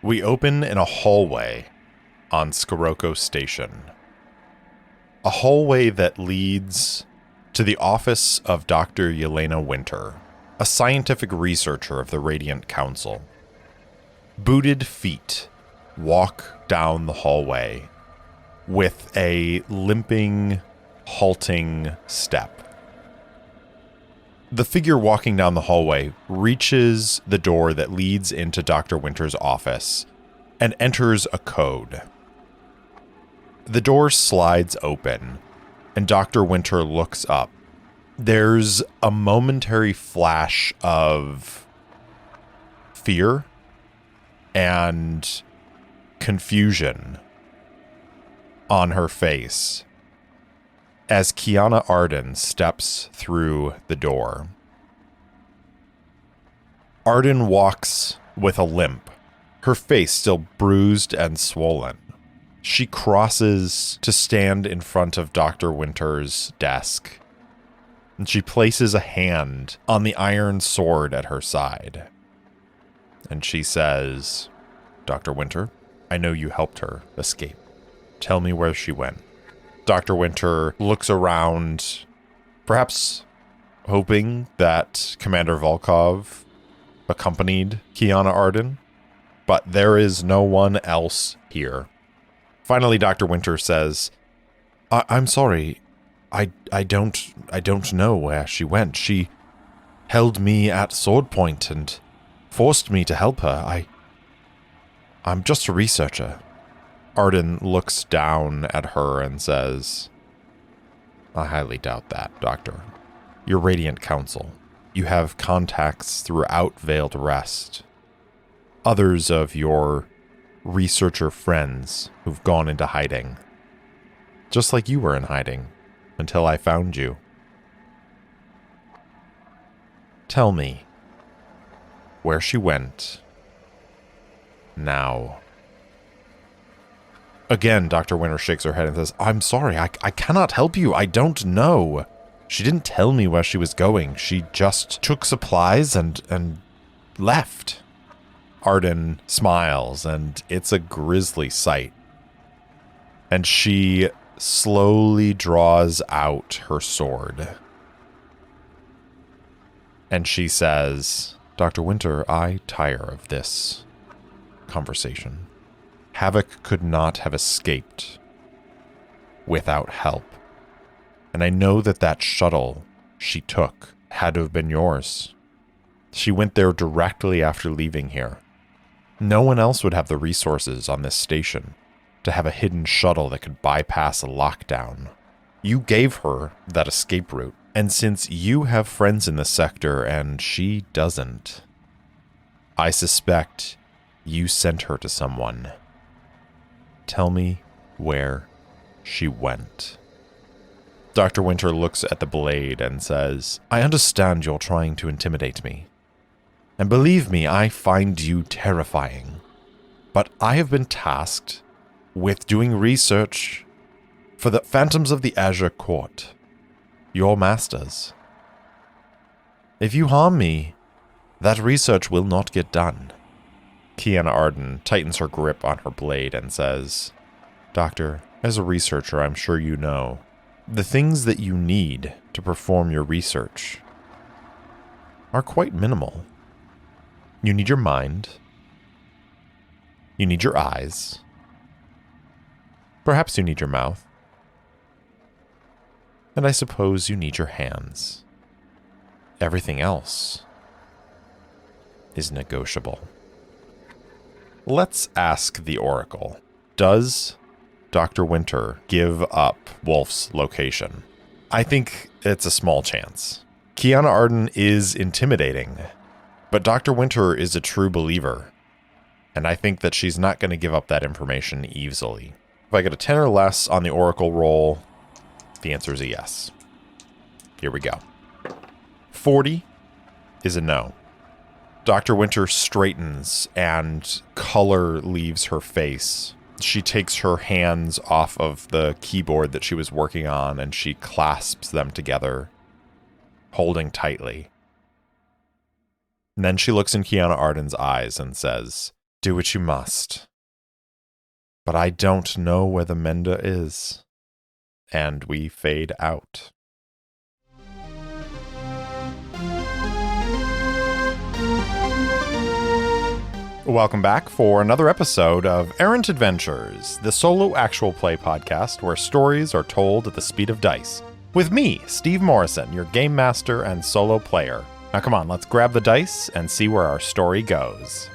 We open in a hallway on Skoroko Station. A hallway that leads to the office of Dr. Yelena Winter, a scientific researcher of the Radiant Council. Booted feet walk down the hallway with a limping, halting step. The figure walking down the hallway reaches the door that leads into Dr. Winter's office and enters a code. The door slides open, and Dr. Winter looks up. There's a momentary flash of fear and confusion on her face as Kiana Arden steps through the door. Arden walks with a limp, her face still bruised and swollen. She crosses to stand in front of Dr. Winter's desk, and she places a hand on the iron sword at her side. And she says, "Dr. Winter, I know you helped her escape. Tell me where she went." Dr. Winter looks around, perhaps hoping that Commander Volkov accompanied Kiana Arden, but there is no one else here. Finally, Dr. Winter says, I'm sorry. I don't know where she went. She held me at sword point and forced me to help her. I'm just a researcher." Arden looks down at her and says, "I highly doubt that, Doctor. You're Radiant Council. You have contacts throughout Veiled Rest. Others of your researcher friends who've gone into hiding. Just like you were in hiding until I found you. Tell me where she went now." Again, Dr. Winter shakes her head and says, "I'm sorry, I cannot help you. I don't know. She didn't tell me where she was going. She just took supplies and left." Arden smiles, and it's a grisly sight. And she slowly draws out her sword. And she says, "Dr. Winter, I tire of this conversation. Havoc could not have escaped without help. And I know that shuttle she took had to have been yours. She went there directly after leaving here. No one else would have the resources on this station to have a hidden shuttle that could bypass a lockdown. You gave her that escape route, and since you have friends in the sector and she doesn't, I suspect you sent her to someone. Tell me where she went." Dr. Winter looks at the blade and says, "I understand you're trying to intimidate me. And believe me, I find you terrifying. But I have been tasked with doing research for the Phantoms of the Azure Court, your masters. If you harm me, that research will not get done." Kiana Arden tightens her grip on her blade and says, "Doctor, as a researcher, I'm sure you know, the things that you need to perform your research are quite minimal. You need your mind. You need your eyes. Perhaps you need your mouth. And I suppose you need your hands. Everything else is negotiable." Let's ask the Oracle. Does Dr. Winter give up Wolfe's location? I think it's a small chance. Kiana Arden is intimidating, but Dr. Winter is a true believer, and I think that she's not going to give up that information easily. If I get a 10 or less on the Oracle roll, the answer is a yes. Here we go. 40 is a no. Dr. Winter straightens and color leaves her face. She takes her hands off of the keyboard that she was working on and she clasps them together, holding tightly. And then she looks in Kiana Arden's eyes and says, Do what you must. But I don't know where the Menda is. And we fade out. Welcome back for another episode of Errant Adventures, the solo actual play podcast where stories are told at the speed of dice. With me, Steve Morrison, your game master and solo player. Now come on, let's grab the dice and see where our story goes.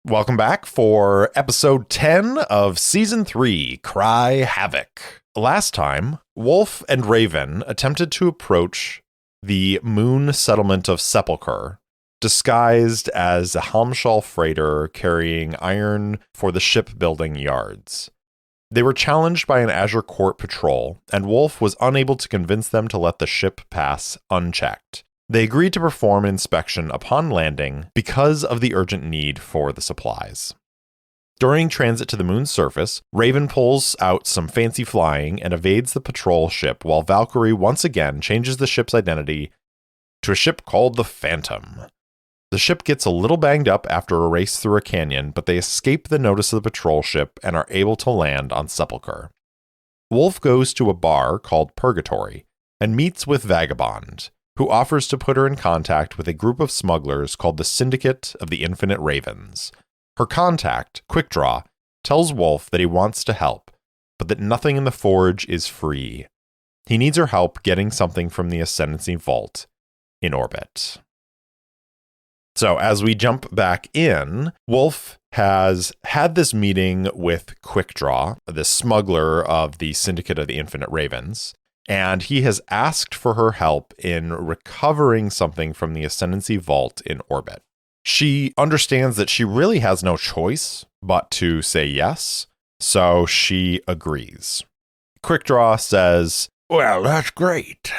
Welcome back for episode 10 of season 3, Cry Havoc. Last time, Wolfe and Raven attempted to approach the moon settlement of Sepulchre, disguised as a Halmshall freighter carrying iron for the shipbuilding yards. They were challenged by an Azure Court patrol, and Wolfe was unable to convince them to let the ship pass unchecked. They agreed to perform an inspection upon landing because of the urgent need for the supplies. During transit to the moon's surface, Raven pulls out some fancy flying and evades the patrol ship while Valkyrie once again changes the ship's identity to a ship called the Phantom. The ship gets a little banged up after a race through a canyon, but they escape the notice of the patrol ship and are able to land on Sepulchre. Wolfe goes to a bar called Purgatory and meets with Vagabond, who offers to put her in contact with a group of smugglers called the Syndicate of the Infinite Ravens. Her contact, Quickdraw, tells Wolfe that he wants to help, but that nothing in the forge is free. He needs her help getting something from the Ascendancy Vault in orbit. So as we jump back in, Wolfe has had this meeting with Quickdraw, the smuggler of the Syndicate of the Infinite Ravens, and he has asked for her help in recovering something from the Ascendancy Vault in orbit. She understands that she really has no choice but to say yes, so she agrees. Quickdraw says, "Well, that's great.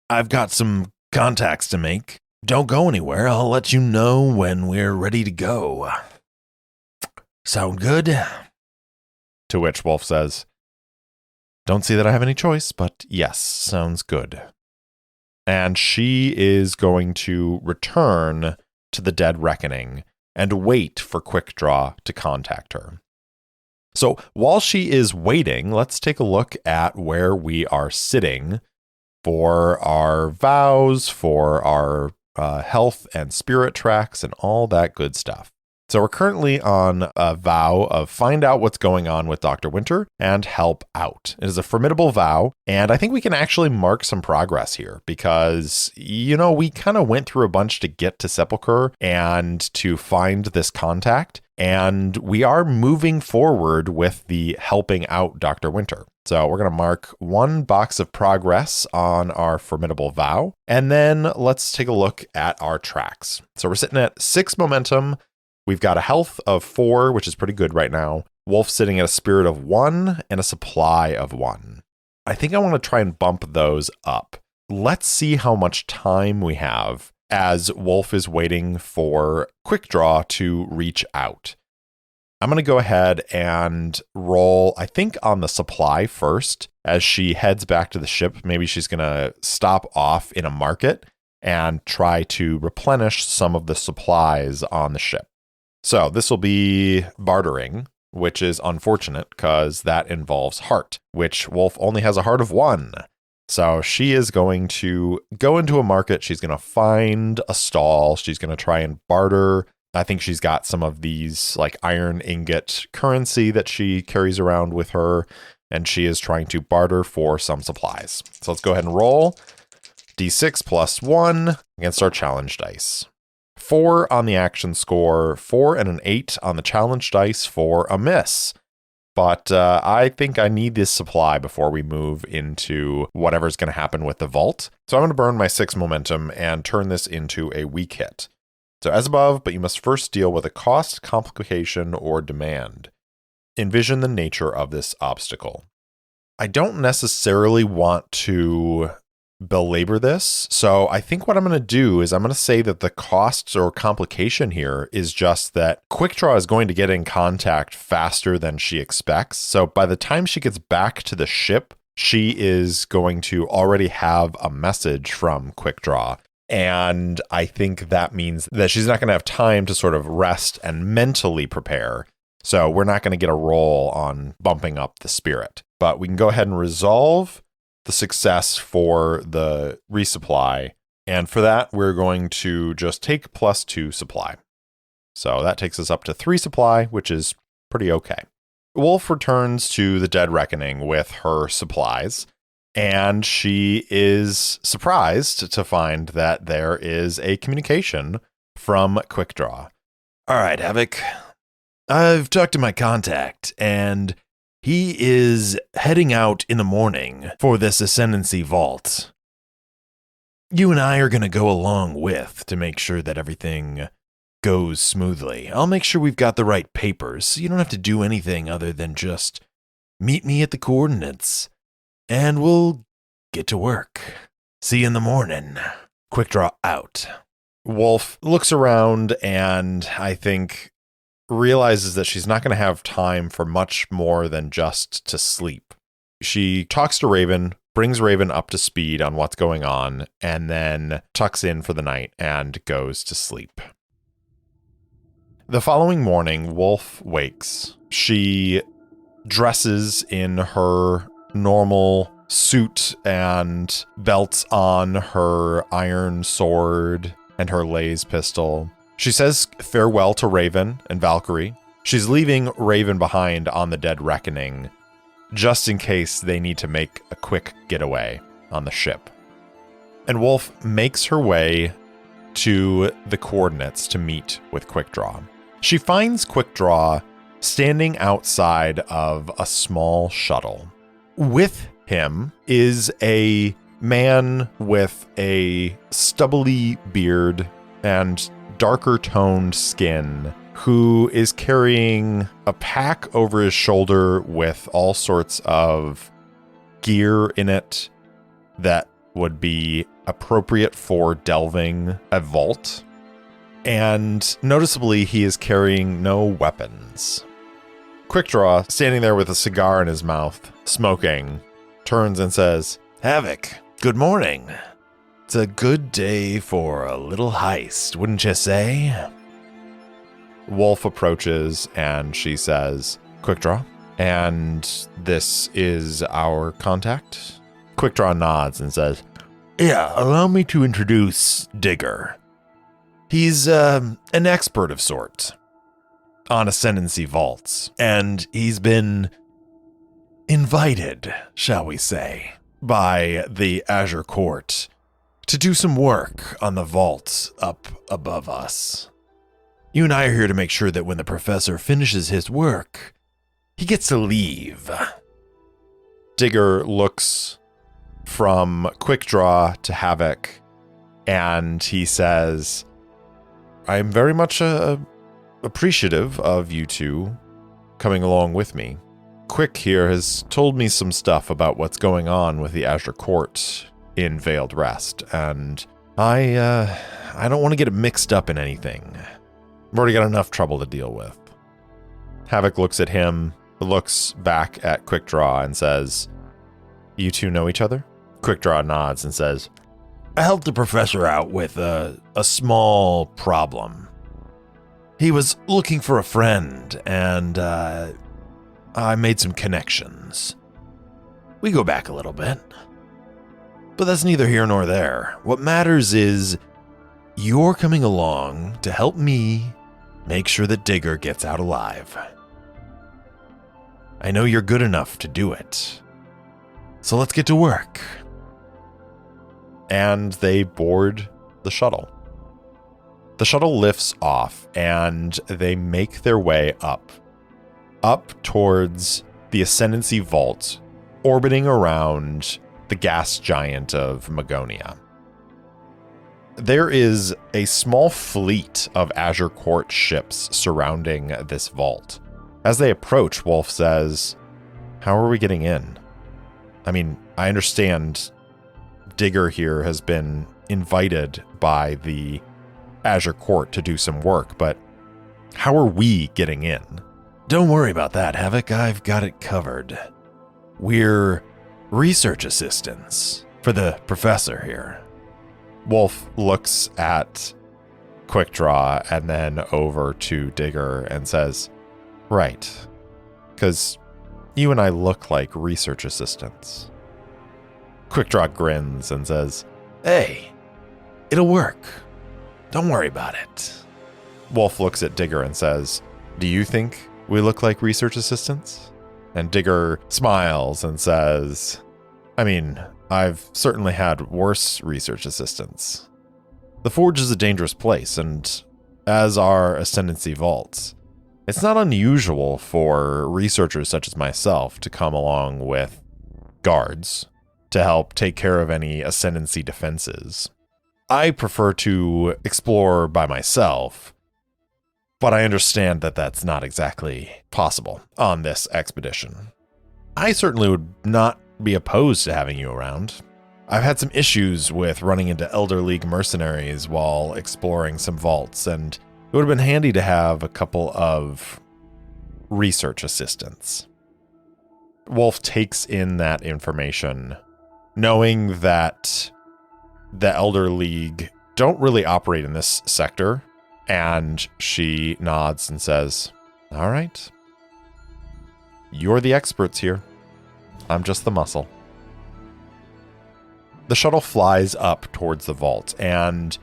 I've got some contacts to make. Don't go anywhere. I'll let you know when we're ready to go. Sound good?" To which Wolfe says, "Don't see that I have any choice, but yes, sounds good." And she is going to return to the Dead Reckoning and wait for Quickdraw to contact her. So while she is waiting, let's take a look at where we are sitting for our vows, for our health and spirit tracks, and all that good stuff. So we're currently on a vow of find out what's going on with Dr. Winter and help out. It is a formidable vow, and I think we can actually mark some progress here because, we kind of went through a bunch to get to Sepulchre and to find this contact, and we are moving forward with the helping out Dr. Winter. So we're going to mark one box of progress on our formidable vow, and then let's take a look at our tracks. So we're sitting at 6 momentum. We've got a health of 4, which is pretty good right now. Wolfe sitting at a spirit of 1 and a supply of 1. I think I want to try and bump those up. Let's see how much time we have as Wolfe is waiting for Quickdraw to reach out. I'm going to go ahead and roll, I think, on the supply first as she heads back to the ship. Maybe she's going to stop off in a market and try to replenish some of the supplies on the ship. So this will be bartering, which is unfortunate because that involves heart, which Wolfe only has a heart of 1. So she is going to go into a market. She's going to find a stall. She's going to try and barter. I think she's got some of these like iron ingot currency that she carries around with her, and she is trying to barter for some supplies. So let's go ahead and roll D6 plus 1 against our challenge dice. 4 on the action score, 4 and an 8 on the challenge dice for a miss. But I think I need this supply before we move into whatever's going to happen with the vault. So I'm going to burn my 6 momentum and turn this into a weak hit. So as above, but you must first deal with a cost, complication, or demand. Envision the nature of this obstacle. I don't necessarily want to belabor this. So I think what I'm going to do is I'm going to say that the costs or complication here is just that Quickdraw is going to get in contact faster than she expects. So by the time she gets back to the ship, she is going to already have a message from Quickdraw. And I think that means that she's not going to have time to sort of rest and mentally prepare. So we're not going to get a roll on bumping up the spirit. But we can go ahead and resolve the success for the resupply. And for that, we're going to just take +2 supply. So that takes us up to 3 supply, which is pretty okay. Wolfe returns to the Dead Reckoning with her supplies. And she is surprised to find that there is a communication from Quickdraw. All right, Havoc. I've talked to my contact, and he is heading out in the morning for this Ascendancy Vault. You and I are going to go along with to make sure that everything goes smoothly. I'll make sure we've got the right papers, so you don't have to do anything other than just meet me at the coordinates. And we'll get to work. See you in the morning. Quickdraw out. Wolfe looks around and I think realizes that she's not going to have time for much more than just to sleep. She talks to Raven, brings Raven up to speed on what's going on, and then tucks in for the night and goes to sleep. The following morning, Wolfe wakes. She dresses in her normal suit and belts on her iron sword and her laser pistol. She says farewell to Raven and Valkyrie. She's leaving Raven behind on the Dead Reckoning just in case they need to make a quick getaway on the ship. And Wolfe makes her way to the coordinates to meet with Quickdraw. She finds Quickdraw standing outside of a small shuttle. With him is a man with a stubbly beard and darker toned skin who is carrying a pack over his shoulder with all sorts of gear in it that would be appropriate for delving a vault. And noticeably, he is carrying no weapons. Quickdraw, standing there with a cigar in his mouth, smoking, turns and says, Havoc, good morning. It's a good day for a little heist, wouldn't you say? Wolfe approaches and she says, Quickdraw, and this is our contact? Quickdraw nods and says, Yeah, allow me to introduce Digger. He's an expert of sorts on Ascendancy Vaults, and he's been invited, shall we say, by the Azure Court to do some work on the vault up above us. You and I are here to make sure that when the professor finishes his work, he gets to leave. Digger looks from Quickdraw to Havoc, and he says, I'm very much appreciative of you two coming along with me. Quick here has told me some stuff about what's going on with the Azure Court in Veiled Rest, and I don't want to get mixed up in anything. I've already got enough trouble to deal with. Havoc looks at him, looks back at Quickdraw and says, You two know each other? Quickdraw nods and says, I helped the professor out with a small problem. He was looking for a friend, and I made some connections. We go back a little bit. But that's neither here nor there. What matters is you're coming along to help me make sure that Digger gets out alive. I know you're good enough to do it. So let's get to work. And they board the shuttle. The shuttle lifts off and they make their way up towards the Ascendancy Vault, orbiting around the gas giant of Magonia. There is a small fleet of Azure Court ships surrounding this vault. As they approach, Wolfe says, How are we getting in? I mean, I understand Digger here has been invited by the Azure Court to do some work, but how are we getting in? Don't worry about that, Havoc. I've got it covered. We're research assistants for the professor here. Wolfe looks at Quickdraw and then over to Digger and says, right, because you and I look like research assistants. Quickdraw grins and says, Hey, it'll work. Don't worry about it. Wolfe looks at Digger and says, do you think we look like research assistants? And Digger smiles and says, I mean, I've certainly had worse research assistants. The Forge is a dangerous place, and as are Ascendancy vaults, it's not unusual for researchers such as myself to come along with guards to help take care of any Ascendancy defenses. I prefer to explore by myself, but I understand that that's not exactly possible on this expedition. I certainly would not be opposed to having you around. I've had some issues with running into Elder League mercenaries while exploring some vaults, and it would have been handy to have a couple of research assistants. Wolfe takes in that information, knowing that the Elder League don't really operate in this sector, and she nods and says, all right. You're the experts here. I'm just the muscle. The shuttle flies up towards the vault, and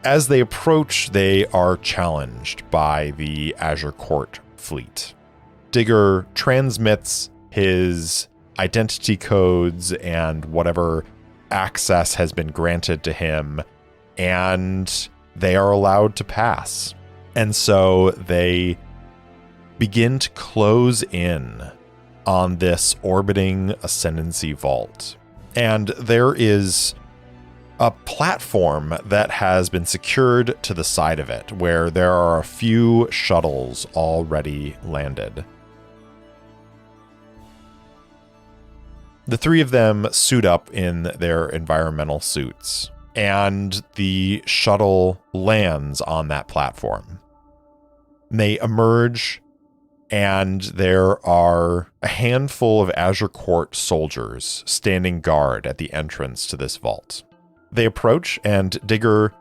as they approach, they are challenged by the Azure Court fleet. Digger transmits his identity codes and whatever access has been granted to him, and they are allowed to pass. And so they begin to close in on this orbiting Ascendancy vault. And there is a platform that has been secured to the side of it, where there are a few shuttles already landed. The three of them suit up in their environmental suits, and the shuttle lands on that platform. They emerge, and there are a handful of Azure Court soldiers standing guard at the entrance to this vault. They approach, and Digger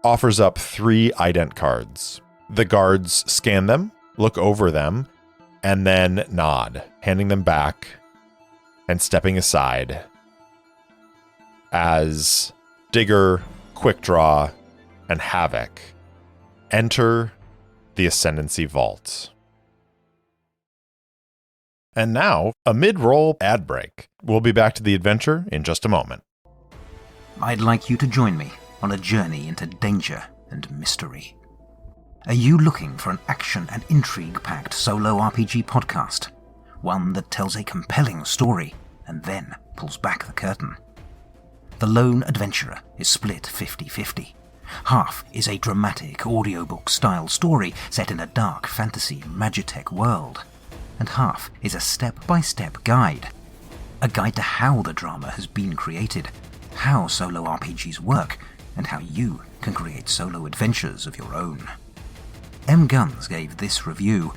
offers up 3 ident cards. The guards scan them, look over them, and then nod, handing them back and stepping aside as Digger, Quickdraw, and Havoc enter the Ascendancy vault. And now, a mid-roll ad break. We'll be back to the adventure in just a moment. I'd like you to join me on a journey into danger and mystery. Are you looking for an action and intrigue-packed solo RPG podcast? One that tells a compelling story and then pulls back the curtain. The Lone Adventurer is split 50-50. Half is a dramatic audiobook-style story set in a dark fantasy magitech world, and half is a step-by-step guide. A guide to how the drama has been created, how solo RPGs work, and how you can create solo adventures of your own. M. Guns gave this review: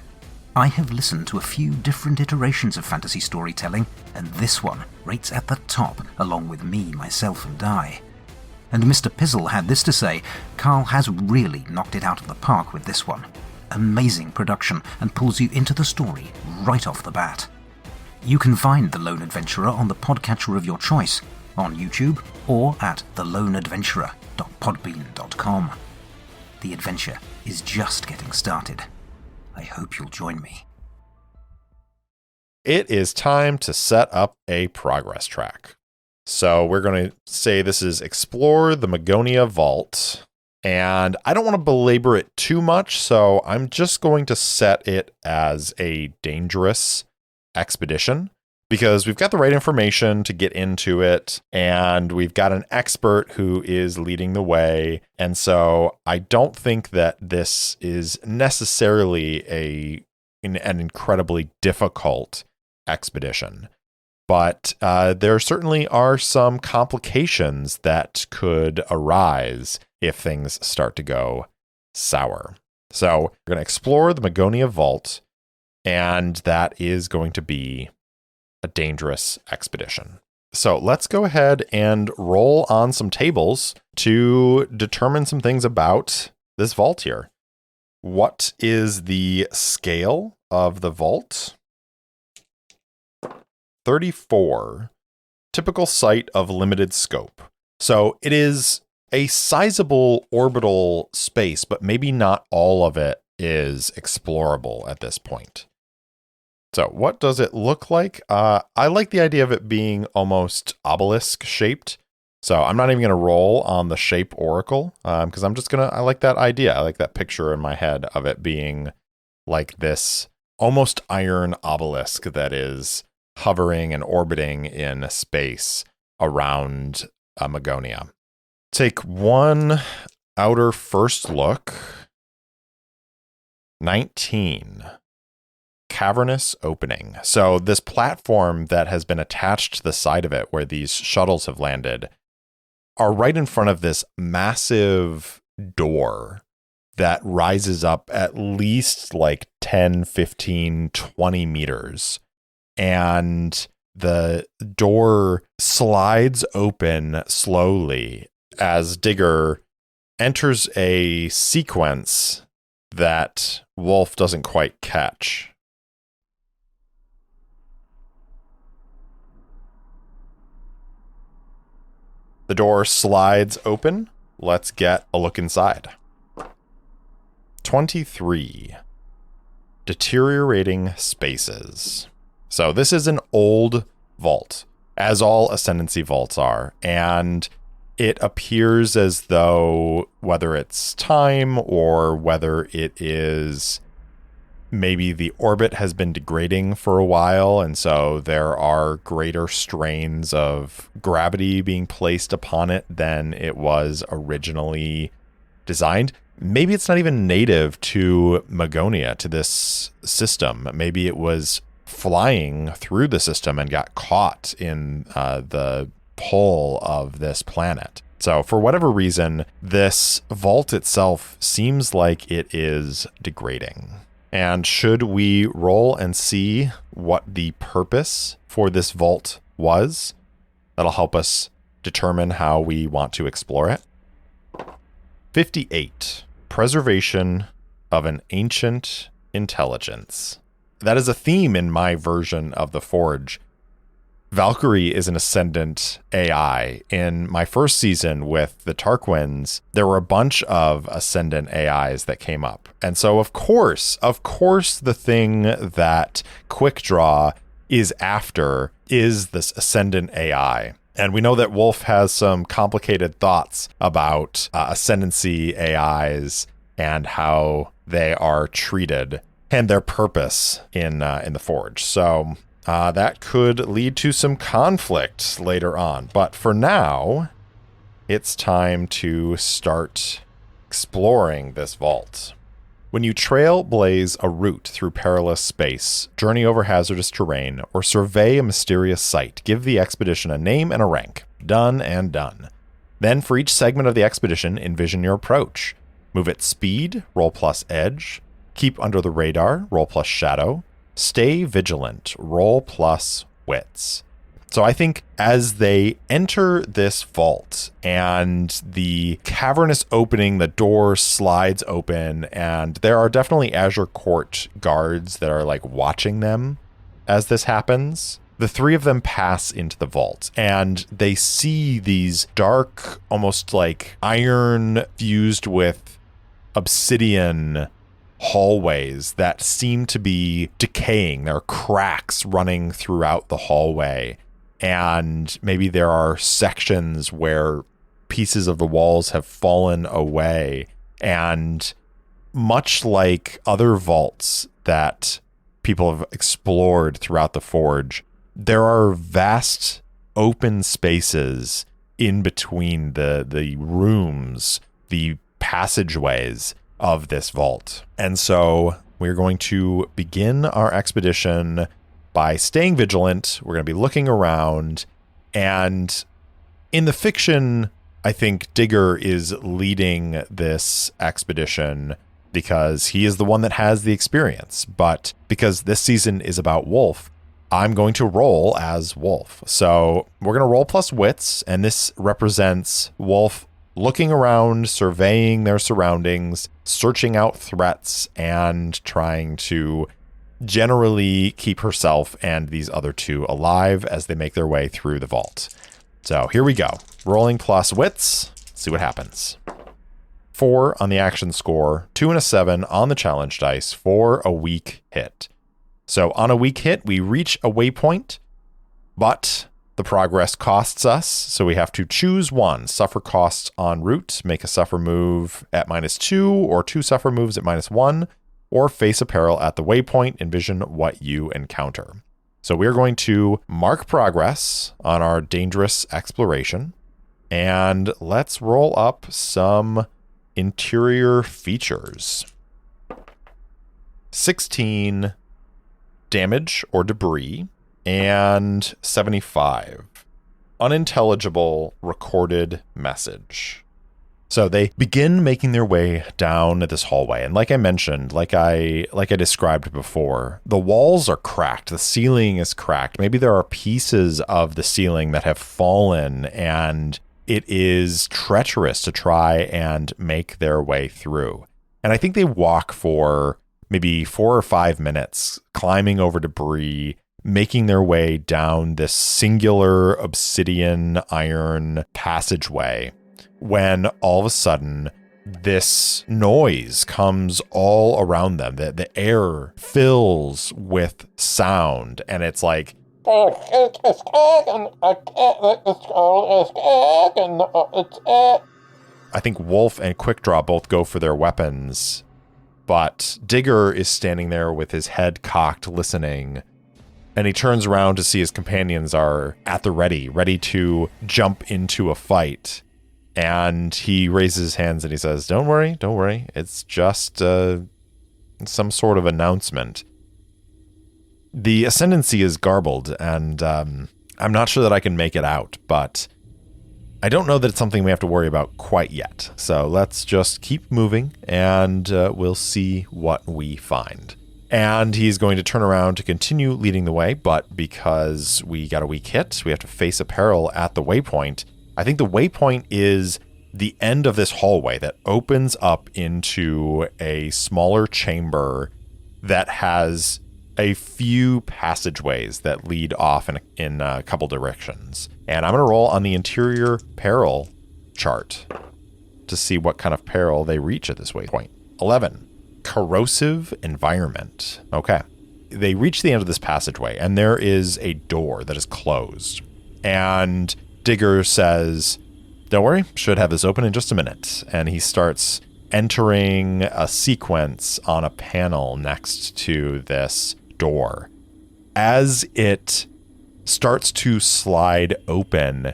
I have listened to a few different iterations of fantasy storytelling, and this one rates at the top along with Me, Myself and I. And Mr. Pizzle had this to say: Carl has really knocked it out of the park with this one. Amazing production, and pulls you into the story right off the bat. You can find The Lone Adventurer on the podcatcher of your choice, on YouTube, or at theloneadventurer.podbean.com. The adventure is just getting started. I hope you'll join me. It is time to set up a progress track. So we're going to say this is Explore the Magonia Vault. And I don't want to belabor it too much, so I'm just going to set it as a dangerous expedition, because we've got the right information to get into it, and we've got an expert who is leading the way. And so I don't think that this is necessarily an incredibly difficult expedition. But there certainly are some complications that could arise if things start to go sour. So we're going to explore the Magonia Vault, and that is going to be a dangerous expedition. So let's go ahead and roll on some tables to determine some things about this vault here. What is the scale of the vault? 34. Typical site of limited scope. So it is a sizable orbital space, but maybe not all of it is explorable at this point. So what does it look like? I like the idea of it being almost obelisk shaped. So I'm not even going to roll on the shape oracle because I like that idea. I like that picture in my head of it being like this almost iron obelisk that is hovering and orbiting in space around Magonia. Take one outer first look. 19. Cavernous opening. So this platform that has been attached to the side of it where these shuttles have landed are right in front of this massive door that rises up at least like 10, 15, 20 meters. And the door slides open slowly as Digger enters a sequence that Wolfe doesn't quite catch. The door slides open. Let's get a look inside. 23. Deteriorating spaces. So this is an old vault, as all Ascendancy vaults are, and it appears as though, whether it's time or whether it is maybe the orbit has been degrading for a while, and so there are greater strains of gravity being placed upon it than it was originally designed. Maybe it's not even native to Magonia, to this system. Maybe it was flying through the system and got caught in the pull of this planet. So for whatever reason, this vault itself seems like it is degrading. And should we roll and see what the purpose for this vault was? That'll help us determine how we want to explore it. 58. Preservation of an ancient intelligence. That is a theme in my version of the Forge. Valkyrie is an ascendant AI. In my first season with the Tarquins, there were a bunch of ascendant AIs that came up. And so of course, the thing that Quick Draw is after is this ascendant AI. And we know that Wolfe has some complicated thoughts about ascendancy AIs and how they are treated and their purpose in the Forge. So that could lead to some conflict later on. But for now, it's time to start exploring this vault. When you trailblaze a route through perilous space, journey over hazardous terrain, or survey a mysterious site, give the expedition a name and a rank. Done and done. Then for each segment of the expedition, envision your approach. Move at speed, roll plus edge. Keep under the radar, roll plus shadow. Stay vigilant, roll plus wits. So I think as they enter this vault and the cavernous opening, the door slides open, and there are definitely Azure Court guards that are like watching them as this happens. The three of them pass into the vault and they see these dark, almost like iron fused with obsidian hallways that seem to be decaying. There are cracks running throughout the hallway. And maybe there are sections where pieces of the walls have fallen away. And much like other vaults that people have explored throughout the Forge, there are vast open spaces in between the rooms, the passageways of this vault. And so we're going to begin our expedition by staying vigilant. We're going to be looking around, and in the fiction, I think Digger is leading this expedition because he is the one that has the experience. But because this season is about Wolfe, I'm going to roll as Wolfe. So we're going to roll plus wits, and this represents Wolfe looking around, surveying their surroundings, searching out threats, and trying to generally keep herself and these other two alive as they make their way through the vault. So here we go. Rolling plus wits. See what happens. 4 on the action score, 2 and a 7 on the challenge dice for a weak hit. So on a weak hit, we reach a waypoint, but the progress costs us. So we have to choose one. Suffer costs en route, make a suffer move at -2 or 2 suffer moves at -1, or face a peril at the waypoint. Envision what you encounter. So we're going to mark progress on our dangerous exploration, and let's roll up some interior features. 16 damage or debris, and 75 unintelligible recorded message. So they begin making their way down this hallway, and like I mentioned, like I described before, the walls are cracked, the ceiling is cracked. Maybe there are pieces of the ceiling that have fallen, and it is treacherous to try and make their way through. And I think they walk for maybe 4 or 5 minutes, climbing over debris, making their way down this singular obsidian iron passageway, when all of a sudden this noise comes all around them. The air fills with sound, and it's like, I think Wolfe and Quickdraw both go for their weapons, but Digger is standing there with his head cocked, listening, and he turns around to see his companions are at the ready to jump into a fight. And he raises his hands and he says, don't worry. It's just some sort of announcement. The ascendancy is garbled, and I'm not sure that I can make it out, but I don't know that it's something we have to worry about quite yet. So let's just keep moving, and we'll see what we find. And he's going to turn around to continue leading the way, but because we got a weak hit, we have to face a peril at the waypoint. I think the waypoint is the end of this hallway that opens up into a smaller chamber that has a few passageways that lead off in a couple directions. And I'm going to roll on the interior peril chart to see what kind of peril they reach at this waypoint. 11. Corrosive environment. Okay. They reach the end of this passageway, and there is a door that is closed. And Digger says, don't worry, should have this open in just a minute. And he starts entering a sequence on a panel next to this door. As it starts to slide open,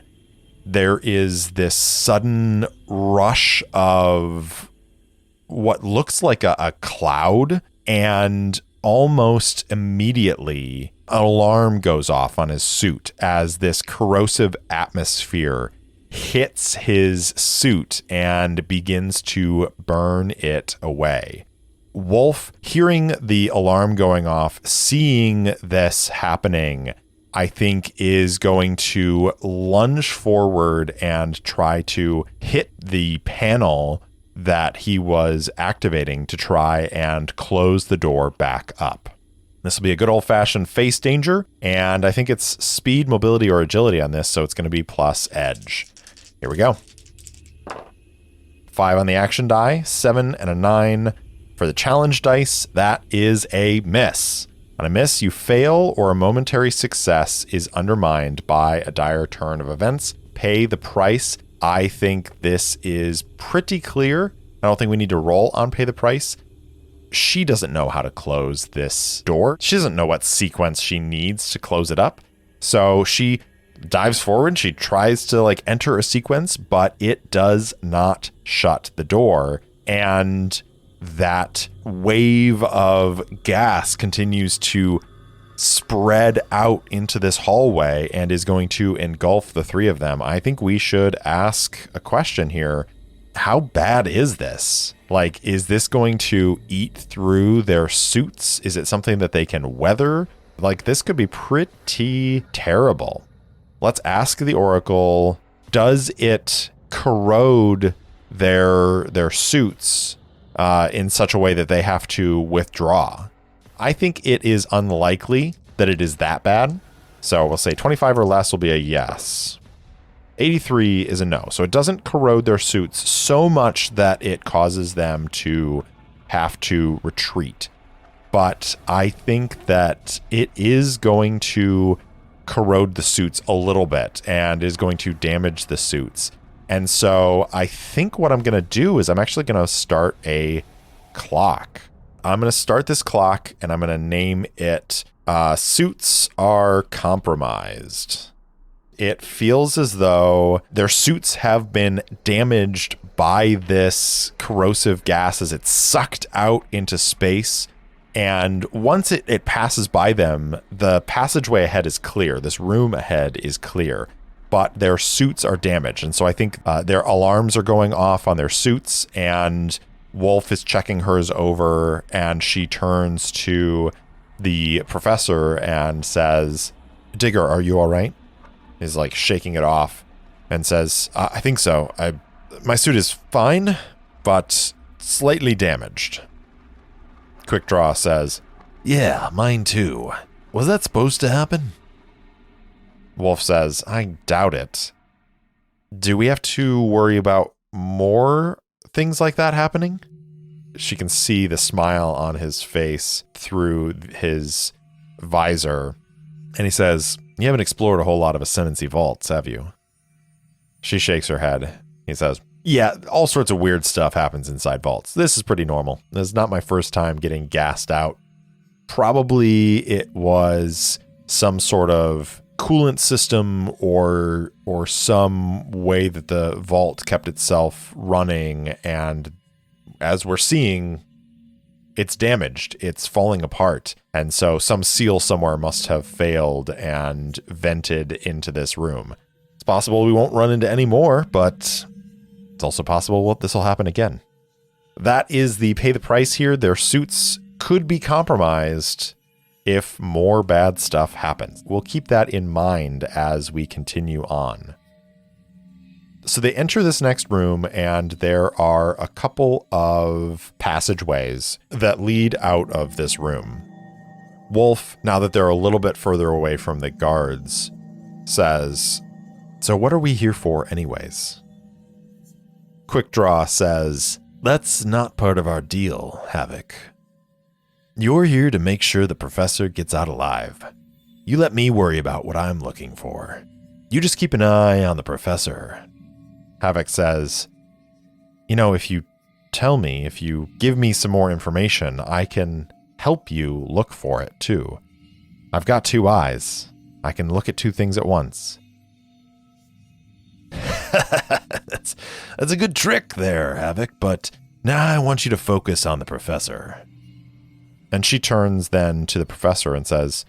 there is this sudden rush of what looks like a cloud, and almost immediately an alarm goes off on his suit as this corrosive atmosphere hits his suit and begins to burn it away. Wolfe, hearing the alarm going off, seeing this happening, I think is going to lunge forward and try to hit the panel that he was activating to try and close the door back up. This will be a good old-fashioned face danger, and I think it's speed, mobility, or agility on this, so it's going to be plus edge. Here we go. 5 on the action die, 7 and a 9 for the challenge dice. That is a miss. On a miss, you fail, or a momentary success is undermined by a dire turn of events. Pay the price. I think this is pretty clear. I don't think we need to roll on pay the price. She doesn't know how to close this door. She doesn't know what sequence she needs to close it up. So she dives forward. She tries to enter a sequence, but it does not shut the door. And that wave of gas continues to spread out into this hallway and is going to engulf the three of them. I think we should ask a question here. How bad is this? Is this going to eat through their suits? Is it something that they can weather? Like, this could be pretty terrible. Let's ask the Oracle, does it corrode their suits in such a way that they have to withdraw? I think it is unlikely that it is that bad. So we'll say 25 or less will be a yes. 83 is a no. So it doesn't corrode their suits so much that it causes them to have to retreat. But I think that it is going to corrode the suits a little bit and is going to damage the suits. And so I think what I'm going to do is I'm actually going to start a clock. I'm going to start this clock and I'm going to name it Suits Are Compromised. It feels as though their suits have been damaged by this corrosive gas as it's sucked out into space. And once it passes by them, the passageway ahead is clear. This room ahead is clear, but their suits are damaged. And so I think their alarms are going off on their suits, and Wolfe is checking hers over, and she turns to the professor and says, Digger, are you all right? He's like shaking it off and says, I think so. My suit is fine, but slightly damaged. Quick Draw says, Yeah, mine too. Was that supposed to happen? Wolfe says, I doubt it. Do we have to worry about more things like that happening? She can see the smile on his face through his visor. And he says, you haven't explored a whole lot of Ascendancy vaults, have you? She shakes her head. He says, yeah, all sorts of weird stuff happens inside vaults. This is pretty normal. This is not my first time getting gassed out. Probably it was some sort of coolant system or some way that the vault kept itself running, and as we're seeing, it's damaged. It's falling apart. And so some seal somewhere must have failed and vented into this room. It's possible we won't run into any more, but it's also possible this will happen again. That is the pay the price here. Their suits could be compromised if more bad stuff happens. We'll keep that in mind as we continue on. So they enter this next room, and there are a couple of passageways that lead out of this room. Wolfe, now that they're a little bit further away from the guards, says, so what are we here for anyways? Quick Draw says, that's not part of our deal, Havoc. You're here to make sure the professor gets out alive. You let me worry about what I'm looking for. You just keep an eye on the professor. Havoc says, if you tell me, if you give me some more information, I can help you look for it too. I've got 2 eyes. I can look at 2 things at once. That's a good trick there, Havoc, but now I want you to focus on the professor. And she turns then to the professor and says,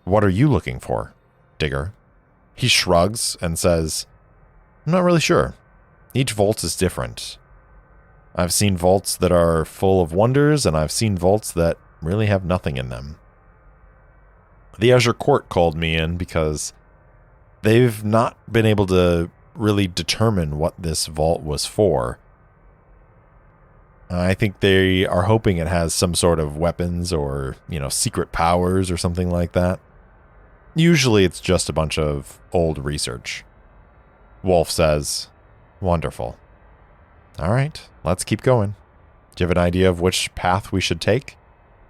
what are you looking for, Digger? He shrugs and says, I'm not really sure. Each vault is different. I've seen vaults that are full of wonders, and I've seen vaults that really have nothing in them. The Azure Court called me in because they've not been able to really determine what this vault was for. I think they are hoping it has some sort of weapons or, secret powers or something like that. Usually it's just a bunch of old research. Wolfe says, wonderful. All right, let's keep going. Do you have an idea of which path we should take?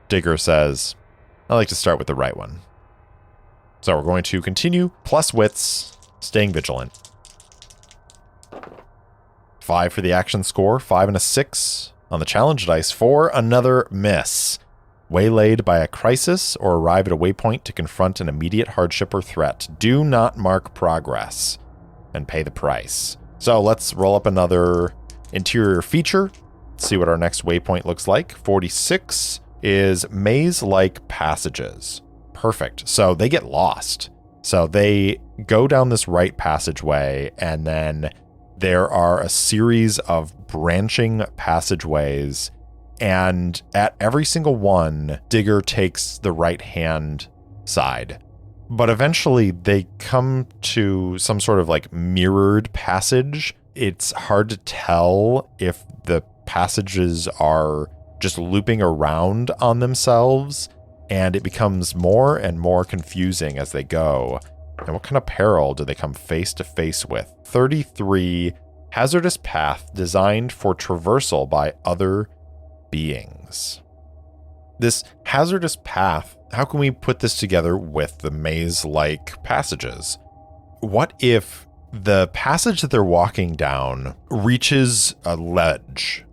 Digger says, I like to start with the right one. So we're going to continue, plus wits, staying vigilant. 5 for the action score, 5 and a 6 on the challenge dice. 4, another miss. Waylaid by a crisis or arrive at a waypoint to confront an immediate hardship or threat. Do not mark progress and pay the price. So let's roll up another interior feature. See what our next waypoint looks like. 46 is maze-like passages. Perfect. So they get lost. So they go down this right passageway, and then there are a series of branching passageways, and at every single one, Digger takes the right-hand side. But eventually they come to some sort of like mirrored passage. It's hard to tell if the passages are just looping around on themselves, and it becomes more and more confusing as they go. And what kind of peril do they come face to face with? 33, hazardous path designed for traversal by other beings. This hazardous path, how can we put this together with the maze-like passages? What if the passage that they're walking down reaches a ledge,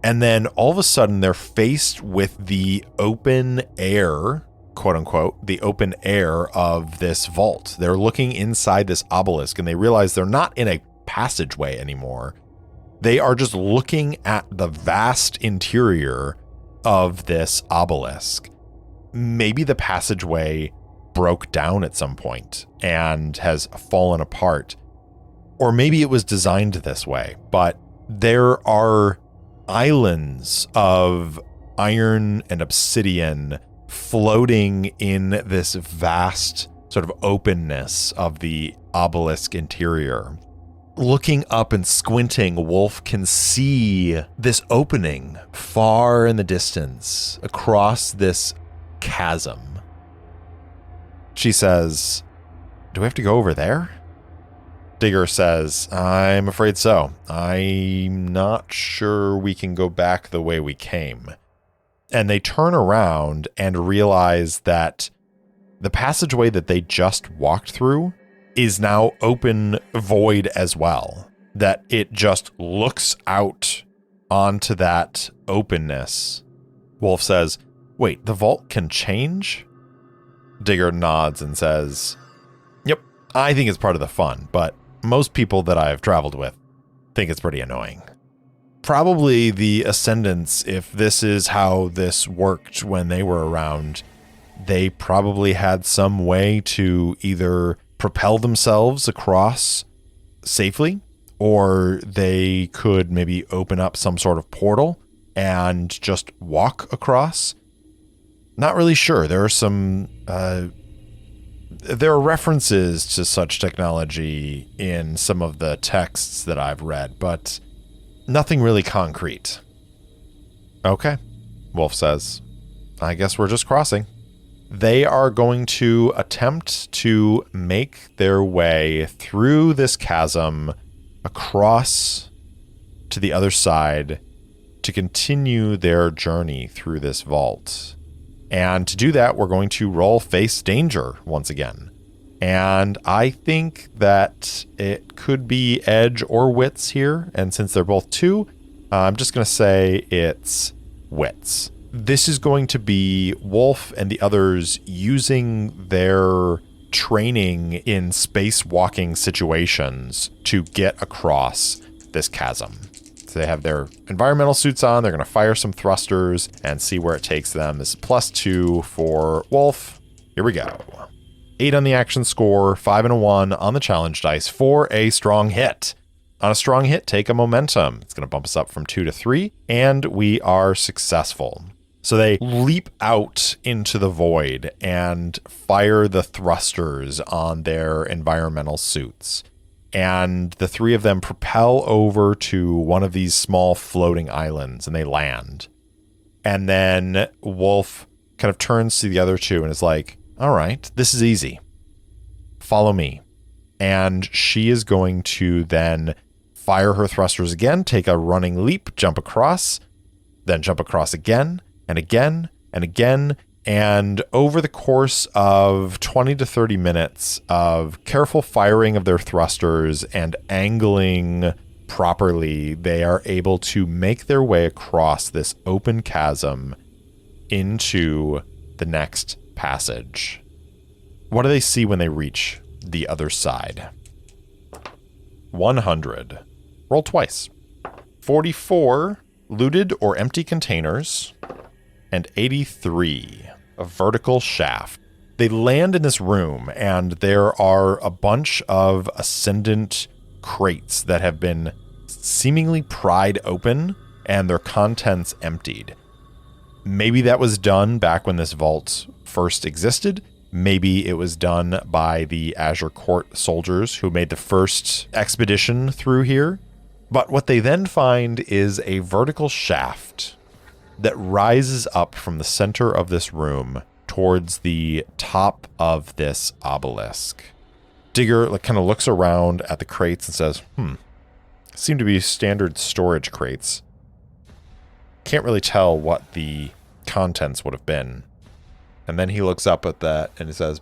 and then all of a sudden they're faced with the open air, quote unquote, the open air of this vault. They're looking inside this obelisk and they realize they're not in a passageway anymore. They are just looking at the vast interior of this obelisk. Maybe the passageway broke down at some point and has fallen apart. Or maybe it was designed this way, but there are islands of iron and obsidian floating in this vast sort of openness of the obelisk interior. Looking up and squinting, Wolfe can see this opening far in the distance across this chasm. She says, "Do we have to go over there?" Digger says, "I'm afraid so. I'm not sure we can go back the way we came." And they turn around and realize that the passageway that they just walked through is now open void as well. That it just looks out onto that openness. Wolfe says, "Wait, the vault can change?" Digger nods and says, "Yep, I think it's part of the fun, but most people that I've traveled with think it's pretty annoying." Probably the Ascendants, if this is how this worked when they were around, they probably had some way to either propel themselves across safely, or they could maybe open up some sort of portal and just walk across. Not really sure. There are some there are references to such technology in some of the texts that I've read, but nothing really concrete. "Okay," Wolfe says. "I guess we're just crossing." They are going to attempt to make their way through this chasm across to the other side to continue their journey through this vault. And to do that, we're going to roll face danger once again. And I think that it could be edge or wits here. And since they're both 2, I'm just going to say it's wits. This is going to be Wolfe and the others using their training in spacewalking situations to get across this chasm. So they have their environmental suits on. They're going to fire some thrusters and see where it takes them. This is +2 for Wolfe. Here we go. 8 on the action score, 5 and a 1 on the challenge dice for a strong hit. On a strong hit, take a momentum. It's going to bump us up from 2 to 3, and we are successful. So they leap out into the void and fire the thrusters on their environmental suits. And the 3 of them propel over to one of these small floating islands, and they land. And then Wolfe kind of turns to the other 2 and is like, "All right, this is easy. Follow me." And she is going to then fire her thrusters again, take a running leap, jump across, then jump across again and again and again. And over the course of 20 to 30 minutes of careful firing of their thrusters and angling properly, they are able to make their way across this open chasm into the next passage. What do they see when they reach the other side? 100. Roll twice. 44 looted or empty containers, and 83 a vertical shaft. They land in this room, and there are a bunch of Ascendant crates that have been seemingly pried open and their contents emptied. Maybe that was done back when this vault first existed. Maybe it was done by the Azure Court soldiers who made the first expedition through here. But what they then find is a vertical shaft that rises up from the center of this room towards the top of this obelisk. Digger kind of looks around at the crates and says, seem to be standard storage crates. Can't really tell what the contents would have been. And then he looks up at that and he says,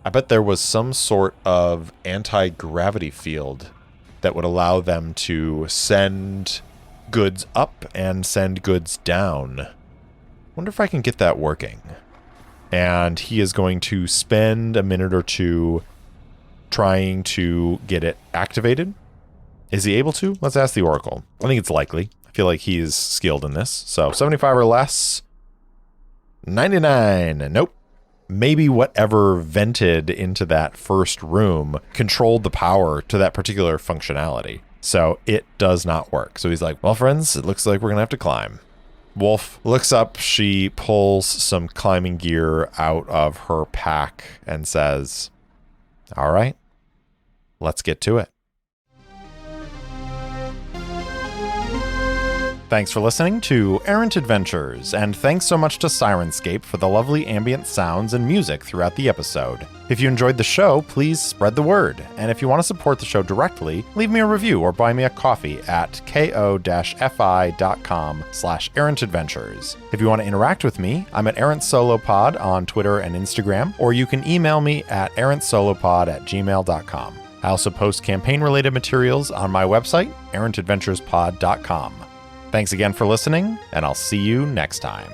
I bet there was some sort of anti-gravity field that would allow them to send goods up and send goods down. Wonder if I can get that working. And he is going to spend a minute or two trying to get it activated. Is he able to? Let's ask the Oracle. I think it's likely. I feel like he's skilled in this. So 75 or less. 99. Nope. Maybe whatever vented into that first room controlled the power to that particular functionality. So it does not work. So he's like, well, friends, it looks like we're going to have to climb. Wolfe looks up. She pulls some climbing gear out of her pack and says, all right, let's get to it. Thanks for listening to Errant Adventures, and thanks so much to Syrinscape for the lovely ambient sounds and music throughout the episode. If you enjoyed the show, please spread the word, and if you want to support the show directly, leave me a review or buy me a coffee at ko-fi.com/errantadventures. If you want to interact with me, I'm at Errant Solo Pod on Twitter and Instagram, or you can email me at errantsolopod@gmail.com. I also post campaign-related materials on my website, errantadventurespod.com. Thanks again for listening, and I'll see you next time.